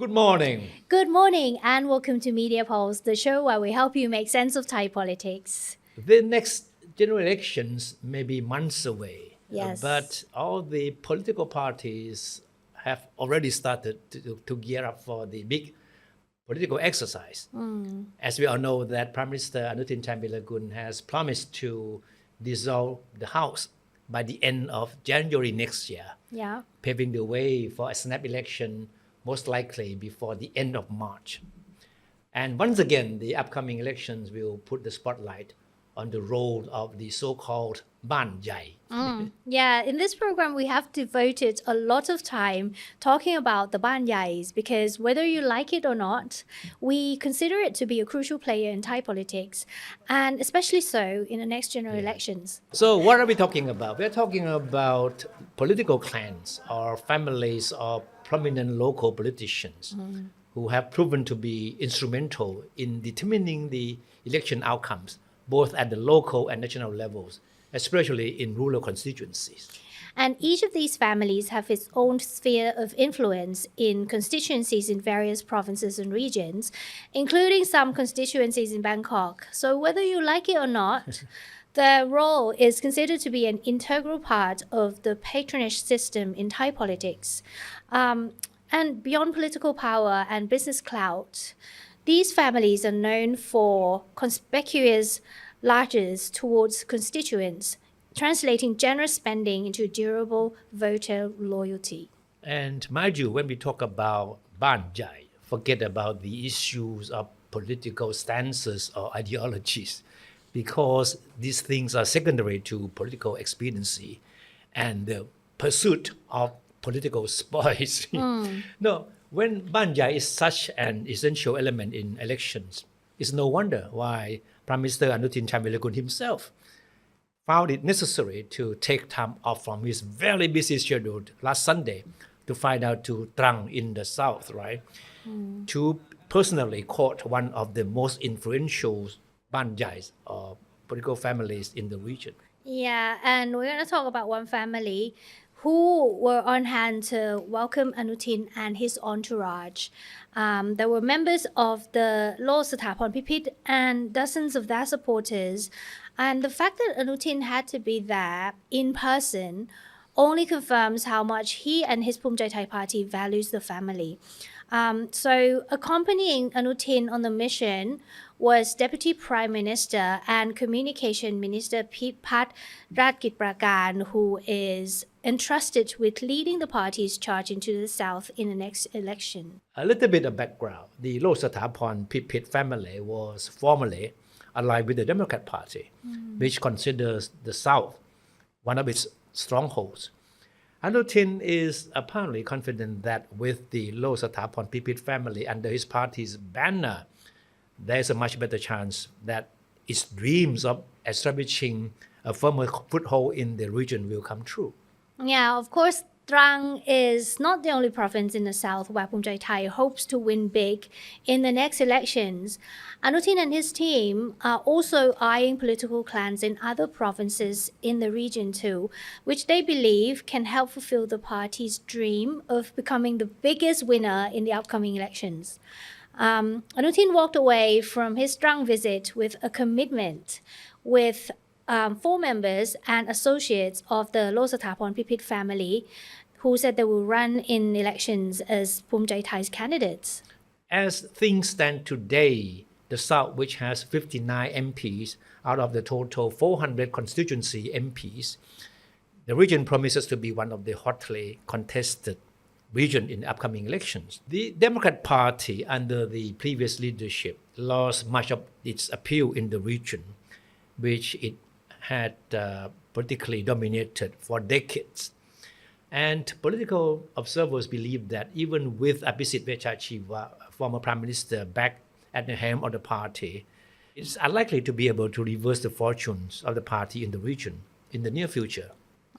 Good morning. Good morning and welcome to Media Pulse, the show where we help you make sense of Thai politics. The next general elections may be months away, Yes. but all the political parties have already started to gear up for the big political exercise. As we all know that Prime Minister Anutin Chanvirakul has promised to dissolve the House by the end of January next year, Yeah. paving the way for a snap election most likely before the end of March. And once again, the upcoming elections will put the spotlight on the role of the so-called Baan Yai. Yeah, in this program, we have devoted a lot of time talking about the Baan Yais because whether you like it or not, we consider it to be a crucial player in Thai politics, and especially so in the next general elections. So what are we talking about? We're talking about political clans or families of prominent local politicians who have proven to be instrumental in determining the election outcomes, both at the local and national levels, especially in rural constituencies. And each of these families have its own sphere of influence in constituencies in various provinces and regions, including some constituencies in Bangkok. So whether you like it or not, their role is considered to be an integral part of the patronage system in Thai politics. And beyond political power and business clout, these families are known for conspicuous largesse towards constituents, translating generous spending into durable voter loyalty. And mind you, when we talk about Baan Yai, forget about the issues of political stances or ideologies, because these things are secondary to political expediency and the pursuit of political spoils. No, when Baan Yai is such an essential element in elections, it's no wonder why Prime Minister Anutin Chanvirakul himself found it necessary to take time off from his very busy schedule last Sunday to fly out to Trang in the south, right? To personally court one of the most influential Baan Yais or political families in the region. Yeah, and we're going to talk about one family who were on hand to welcome Anutin and his entourage. There were members of the Law Sthapon Pipit and dozens of their supporters. And the fact that Anutin had to be there in person only confirms how much he and his Phumjai Thai party values the family. So accompanying Anutin on the mission was Deputy Prime Minister and Communication Minister Pat Ratgitprakarn, who is entrusted with leading the party's charge into the south in the next election. A little bit of background. The Law Sthapon Pipit family was formerly allied with the Democrat Party, which considers the south one of its strongholds. Anutin is apparently confident that with the Law Sthapon Pipit family under his party's banner, there's a much better chance that its dreams of establishing a firmer foothold in the region will come true. Yeah, of course, Trang is not the only province in the south where Phumjai Thai hopes to win big in the next elections. Anutin and his team are also eyeing political clans in other provinces in the region too, which they believe can help fulfill the party's dream of becoming the biggest winner in the upcoming elections. Anutin walked away from his Trang visit with a commitment with 4 members and associates of the Law Sthapon Pipit family who said they will run in elections as Phumjai Thai's candidates. As things stand today, the South, which has 59 MPs out of the total 400 constituency MPs, the region promises to be one of the hotly contested region in the upcoming elections. The Democrat Party under the previous leadership lost much of its appeal in the region, which it had politically dominated for decades. And political observers believe that even with Abhisit Vejjajiva, former prime minister, back at the helm of the party, it's unlikely to be able to reverse the fortunes of the party in the region in the near future.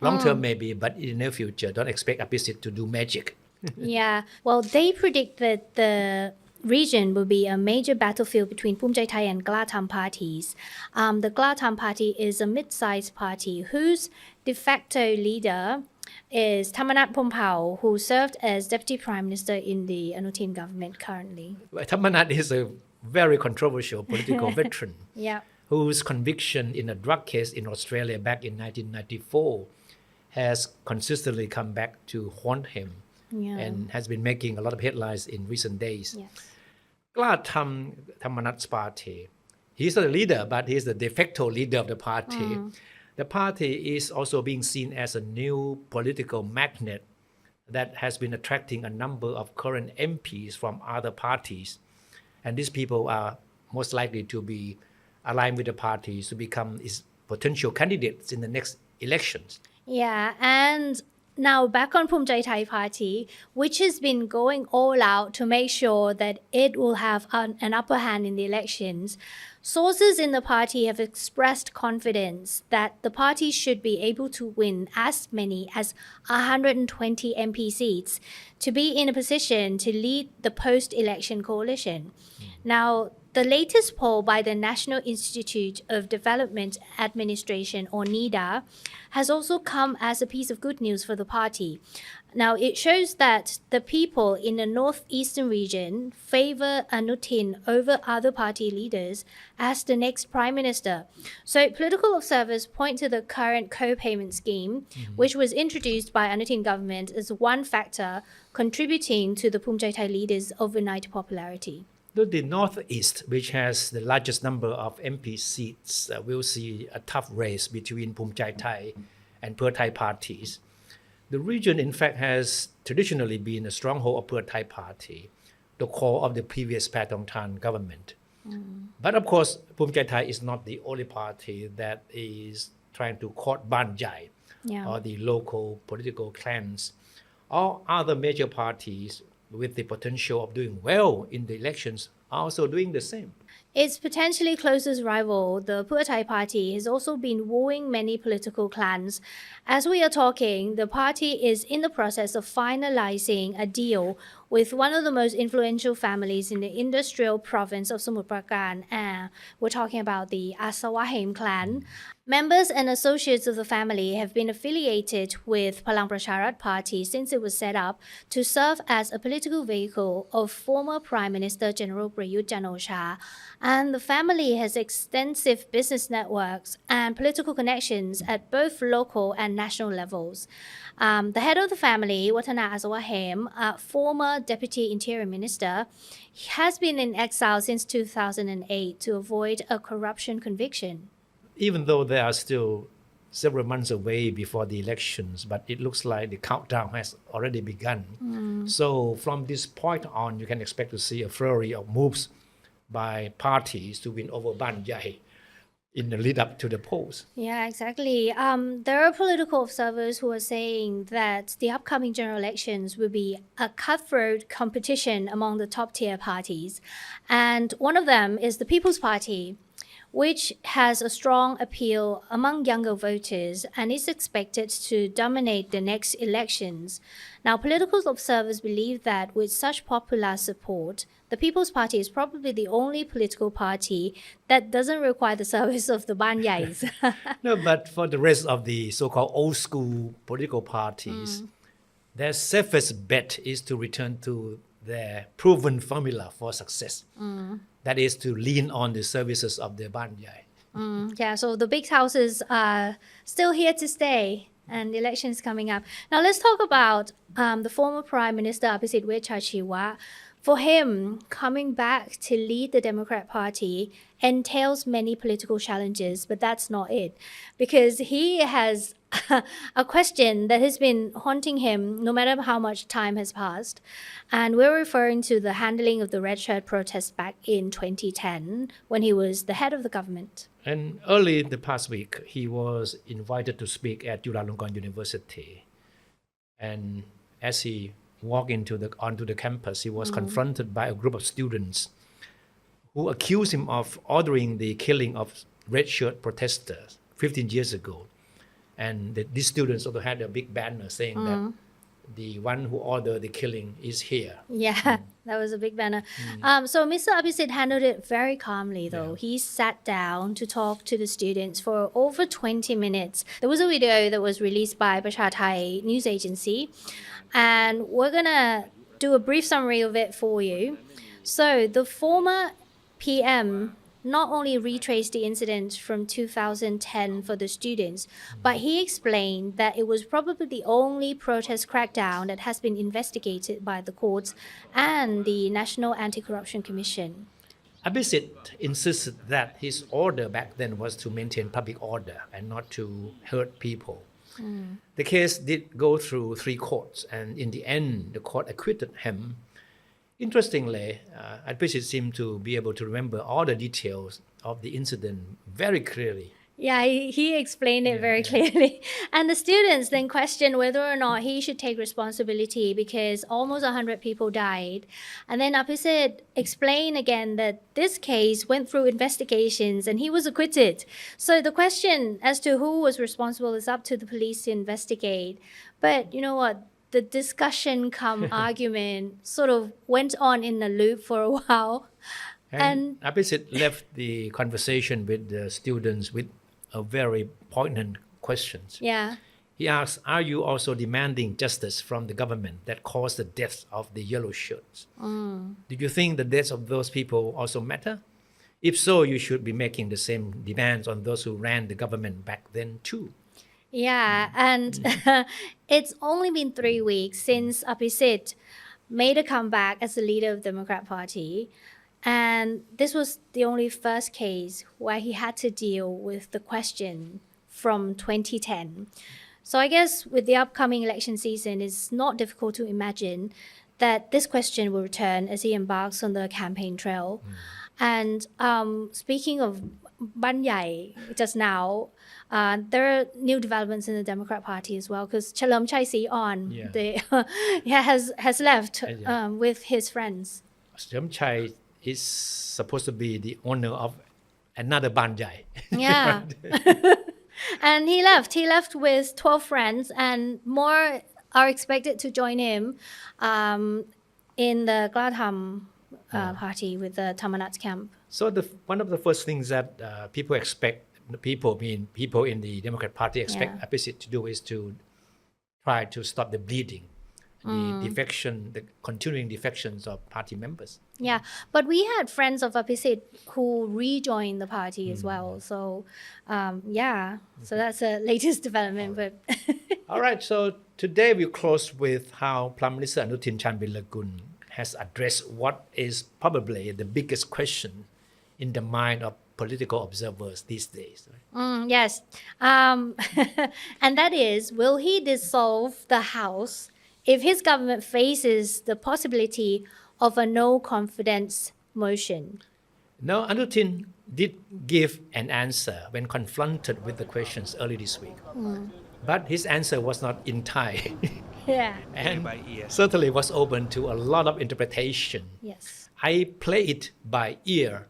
Long term maybe, but in the near future, don't expect Abhisit to do magic. Yeah, well, they predict that the region will be a major battlefield between Phumjai Thai and Kla Tham parties. The Kla Tham party is a mid-sized party whose de facto leader is Thamarat Pompao, who served as Deputy Prime Minister in the Anutin government currently. Thepchai is a very controversial political veteran Yeah. whose conviction in a drug case in Australia back in 1994 has consistently come back to haunt him Yeah. and has been making a lot of headlines in recent days. Yes. Clare Thamarat's party. He's not the leader, but he's the de facto leader of the party. The party is also being seen as a new political magnet that has been attracting a number of current MPs from other parties. And these people are most likely to be aligned with the parties to become its potential candidates in the next elections. Yeah, and now back on Phumjai Thai Party, which has been going all out to make sure that it will have an upper hand in the elections. Sources in the party have expressed confidence that the party should be able to win as many as 120 MP seats to be in a position to lead the post-election coalition. Now, the latest poll by the National Institute of Development Administration, or NIDA, has also come as a piece of good news for the party. Now, it shows that the people in the northeastern region favor Anutin over other party leaders as the next prime minister. So, political observers point to the current co-payment scheme, which was introduced by Anutin government as one factor contributing to the Phumjai Thai leaders' overnight popularity. The Northeast, which has the largest number of MP seats, will see a tough race between Phumjai Thai and Pheu Thai parties. The region, in fact, has traditionally been a stronghold of Pheu Thai party, the core of the previous Patongtan government. But of course, Phumjai Thai is not the only party that is trying to court Baan Yai, or the local political clans. All other major parties with the potential of doing well in the elections are also doing the same. Its potentially closest rival, the Pheu Thai party, has also been wooing many political clans. As we are talking, the party is in the process of finalizing a deal with one of the most influential families in the industrial province of Samut Prakan. We're talking about the Asawahem clan. Members and associates of the family have been affiliated with Palang Pracharat Party since it was set up to serve as a political vehicle of former Prime Minister General Prayut Chan-o-cha. And the family has extensive business networks and political connections at both local and national levels. The head of the family, Watana Asawahem, a former Deputy Interior Minister, has been in exile since 2008 to avoid a corruption conviction. Even though there are still several months away before the elections, but it looks like the countdown has already begun. So from this point on, you can expect to see a flurry of moves by parties to win over Baan Yai in the lead up to the polls. Yeah, exactly. There are political observers who are saying that the upcoming general elections will be a cutthroat competition among the top tier parties. And one of them is the People's Party, which has a strong appeal among younger voters and is expected to dominate the next elections. Now, political observers believe that with such popular support, the People's Party is probably the only political party that doesn't require the service of the Baan Yais. No, but for the rest of the so-called old school political parties, their safest bet is to return to their proven formula for success. That is to lean on the services of the Baan Yai. Yeah, so the big houses are still here to stay and the elections coming up. Now let's talk about the former Prime Minister Abhisit Wejchajiwa. For him, coming back to lead the Democrat Party entails many political challenges, but that's not it. Because he has a question that has been haunting him no matter how much time has passed. And we're referring to the handling of the red shirt protest back in 2010 when he was the head of the government. And early in the past week, he was invited to speak at Chulalongkorn University. And as he walked onto the campus, he was confronted by a group of students who accused him of ordering the killing of red shirt protesters 15 years ago. And these students also had a big banner saying that the one who ordered the killing is here. Yeah, that was a big banner. So Mr. Abhisit handled it very calmly, though. Yeah. He sat down to talk to the students for over 20 minutes. There was a video that was released by Thai news agency, and we're gonna do a brief summary of it for you. So the former PM not only retraced the incident from 2010 for the students, but he explained that it was probably the only protest crackdown that has been investigated by the courts and the National Anti-Corruption Commission. Abhisit insisted that his order back then was to maintain public order and not to hurt people. The case did go through 3 courts, and in the end, the court acquitted him. Interestingly, Abhisit seemed to be able to remember all the details of the incident very clearly. Yeah, he explained it very clearly. And the students then questioned whether or not he should take responsibility because almost 100 people died. And then Abhisit explained again that this case went through investigations and he was acquitted. So the question as to who was responsible is up to the police to investigate. But you know what? The discussion come argument sort of went on in a loop for a while. And Abhisit left the conversation with the students with a very poignant questions. Yeah. He asked, are you also demanding justice from the government that caused the deaths of the yellow shirts? Do you think the deaths of those people also matter? If so, you should be making the same demands on those who ran the government back then too. Yeah, and it's only been 3 weeks since Abhisit made a comeback as the leader of the Democrat Party. And this was the only first case where he had to deal with the question from 2010. So I guess with the upcoming election season, it's not difficult to imagine that this question will return as he embarks on the campaign trail. And speaking of Baan Yai just now, there are new developments in the Democrat Party as well because Thepchai has left with his friends. Thepchai is supposed to be the owner of another Baan Yai. Yeah. And he left with 12 friends, and more are expected to join him in the Clare party with the Tamanat camp. So one of the first things that people in the Democrat Party expect Abhisit to do is to try to stop the bleeding, the continuing defections of party members. Yeah, but we had friends of Abhisit who rejoined the party as well. So, so that's the latest development. But all right, so today we'll close with how Prime Minister Anutin Charnvirakul has addressed what is probably the biggest question in the mind of political observers these days. Yes, and that is, will he dissolve the House if his government faces the possibility of a no confidence motion? Now, Anutin did give an answer when confronted with the questions early this week. But his answer was not in Thai. Yeah. And certainly was open to a lot of interpretation. Yes. I play it by ear,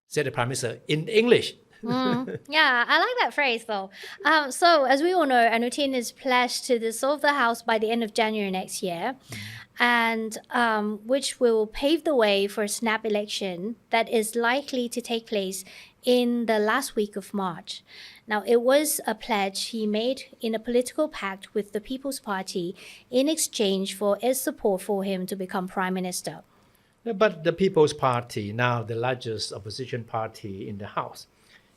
said the Prime Minister in English. Yeah, I like that phrase though. So as we all know, Anutin is pledged to dissolve the House by the end of January next year, and which will pave the way for a snap election that is likely to take place in the last week of March. Now, it was a pledge he made in a political pact with the People's Party in exchange for its support for him to become Prime Minister. But the People's Party, now the largest opposition party in the House,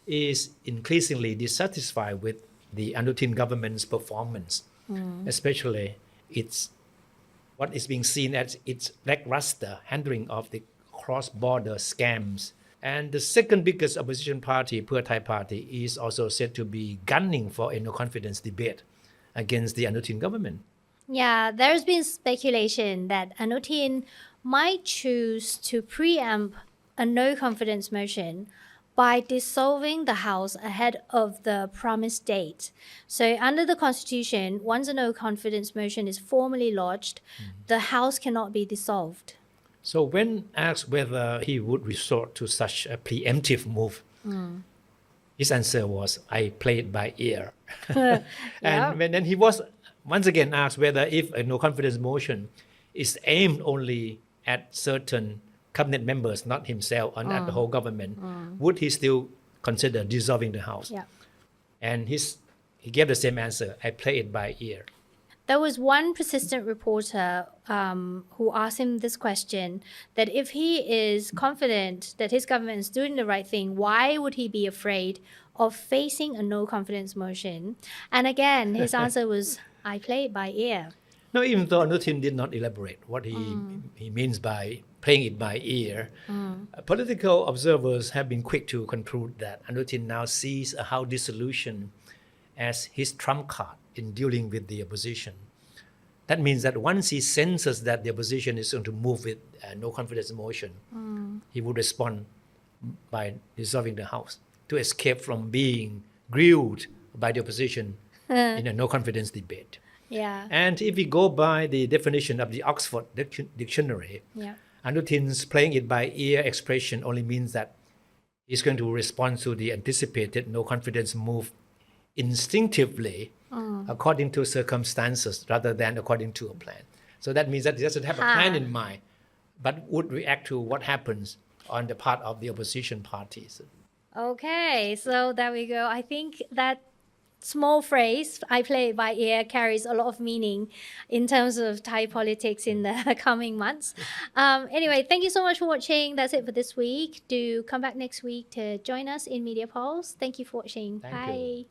is increasingly dissatisfied with the Anutin government's performance, especially what is being seen as its lackluster handling of the cross-border scams. And the second biggest opposition party, Thai Party, is also said to be gunning for a no-confidence debate against the Anutin government. Yeah, there's been speculation that Anutin might choose to preempt a no-confidence motion by dissolving the House ahead of the promised date. So under the Constitution, once a no-confidence motion is formally lodged, the House cannot be dissolved. So when asked whether he would resort to such a preemptive move, his answer was, I play it by ear. And then he was once again asked whether if a no confidence motion is aimed only at certain cabinet members, not himself, and at the whole government, would he still consider dissolving the House? Yeah. And he gave the same answer. I play it by ear. There was one persistent reporter who asked him this question, that if he is confident that his government is doing the right thing, why would he be afraid of facing a no confidence motion? And again, his answer was, I play it by ear. No, even though Anutin did not elaborate what he means by playing it by ear, political observers have been quick to conclude that Anutin now sees a House dissolution as his trump card in dealing with the opposition. That means that once he senses that the opposition is going to move with no confidence motion, he would respond by dissolving the House to escape from being grilled by the opposition in a no confidence debate. Yeah. And if we go by the definition of the Oxford Dictionary, Anutin's playing it by ear expression only means that he's going to respond to the anticipated no confidence move instinctively according to circumstances rather than according to a plan. So that means that he doesn't have a plan in mind, but would react to what happens on the part of the opposition parties. Okay, so there we go. I think that small phrase, I play it by ear, carries a lot of meaning in terms of Thai politics in the coming months. Anyway, thank you so much for watching. That's it for this week. Do come back next week to join us in Media Pulse. Thank you for watching. Thank Bye. you.